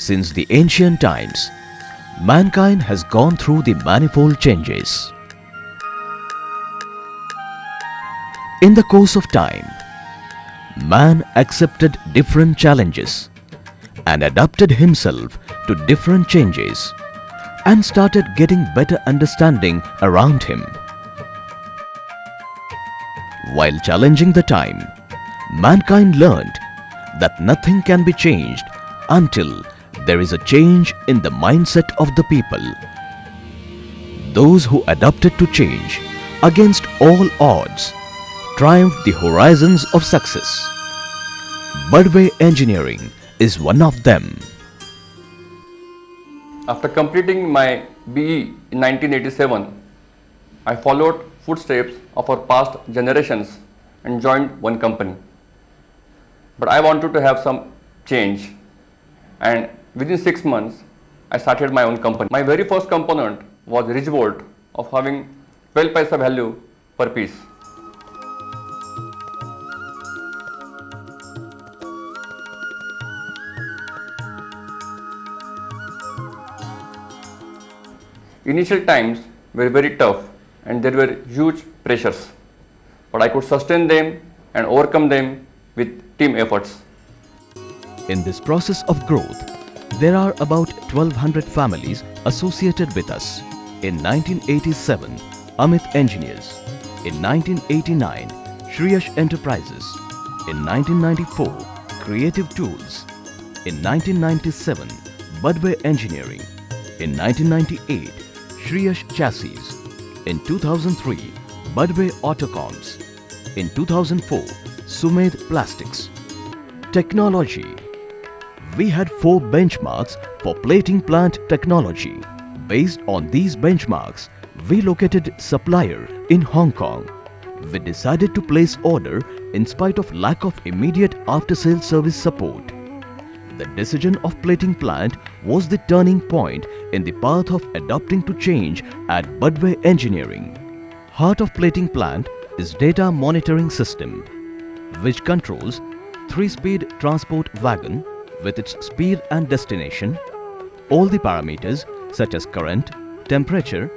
Since the ancient times, mankind has gone through the manifold changes. In the course of time, man accepted different challenges and adapted himself to different changes and started getting better understanding around him. While challenging the time, mankind learned that nothing can be changed until there is a change in the mindset of the people. Those who adapted to change against all odds triumphed the horizons of success. Badve Engineering is one of them. After completing my BE in 1987, I followed footsteps of our past generations and joined one company. But I wanted to have some change, and within 6 months, I started my own company. My very first component was ridge bolt of having 12 paisa value per piece. Initial times were very tough and there were huge pressures, but I could sustain them and overcome them with team efforts. In this process of growth, there are about 1200 families associated with us. In 1987, Amit Engineers. In 1989, Shriyash Enterprises. In 1994, Creative Tools. In 1997, Badve Engineering. In 1998, Shriyash Chassis. In 2003, Badve Autocons. In 2004, Sumed Plastics. Technology. We had 4 benchmarks for plating plant technology. Based on these benchmarks, we located supplier in Hong Kong. We decided to place order in spite of lack of immediate after-sales service support. The decision of plating plant was the turning point in the path of adapting to change at Badve Engineering. Heart of plating plant is data monitoring system, which controls 3-speed transport wagon with its speed and destination, all the parameters such as current, temperature,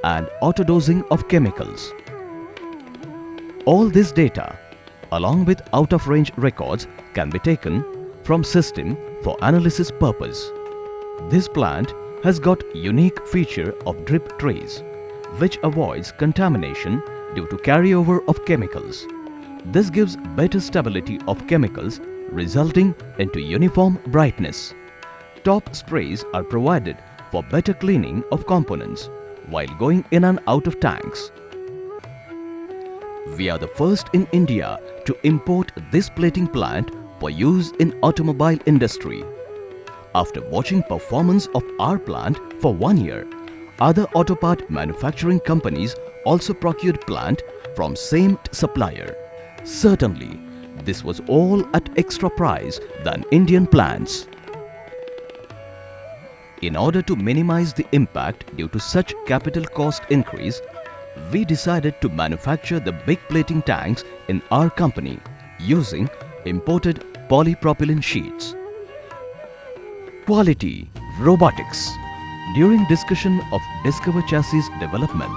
and auto-dosing of chemicals. All this data, along with out-of-range records, can be taken from system for analysis purpose. This plant has got unique feature of drip trays, which avoids contamination due to carryover of chemicals. This gives better stability of chemicals, resulting into uniform brightness. Top sprays are provided for better cleaning of components while going in and out of tanks. We are the first in India to import this plating plant for use in automobile industry. After watching performance of our plant for 1 year, other auto part manufacturing companies also procured plant from same supplier. Certainly, this was all at extra price than Indian plants. In order to minimize the impact due to such capital cost increase, we decided to manufacture the big plating tanks in our company using imported polypropylene sheets. Quality, robotics. During discussion of Discover Chassis development,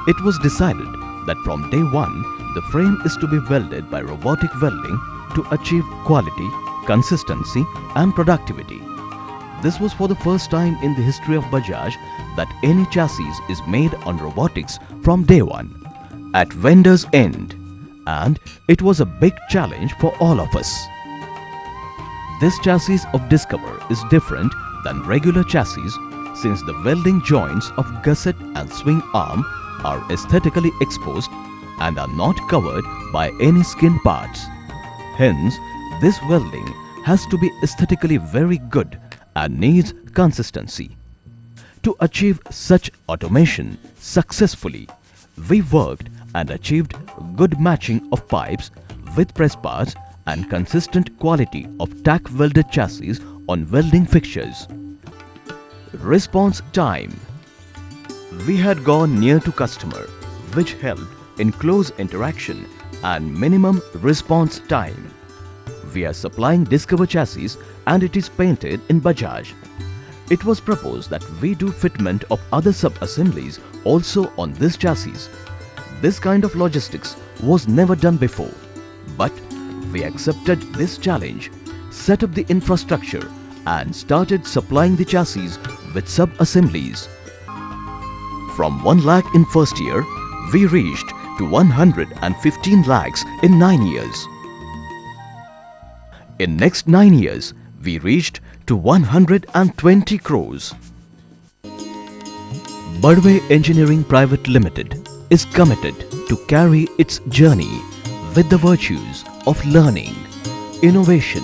it was decided that from day one, the frame is to be welded by robotic welding to achieve quality, consistency and productivity. This was for the first time in the history of Bajaj that any chassis is made on robotics from day one, at vendor's end, and it was a big challenge for all of us. This chassis of Discover is different than regular chassis since the welding joints of gusset and swing arm are aesthetically exposed and are not covered by any skin parts. Hence, this welding has to be aesthetically very good and needs consistency. To achieve such automation successfully, we worked and achieved good matching of pipes with press parts and consistent quality of tack welded chassis on welding fixtures. Response time. We had gone near to customer, which helped in close interaction and minimum response time. we are supplying Discover chassis and it is painted in Bajaj. It was proposed that we do fitment of other sub-assemblies also on this chassis. This kind of logistics was never done before, but we accepted this challenge, set up the infrastructure and started supplying the chassis with sub-assemblies. From 1 lakh in first year, we reached to 115 lakhs in 9 years. In next 9 years, we reached to 120 crores. Badve Engineering Private Limited is committed to carry its journey with the virtues of learning, innovation,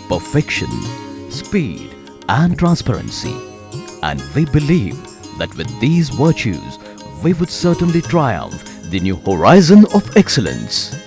perfection, speed and transparency. And we believe that with these virtues, we would certainly triumph the new horizon of excellence.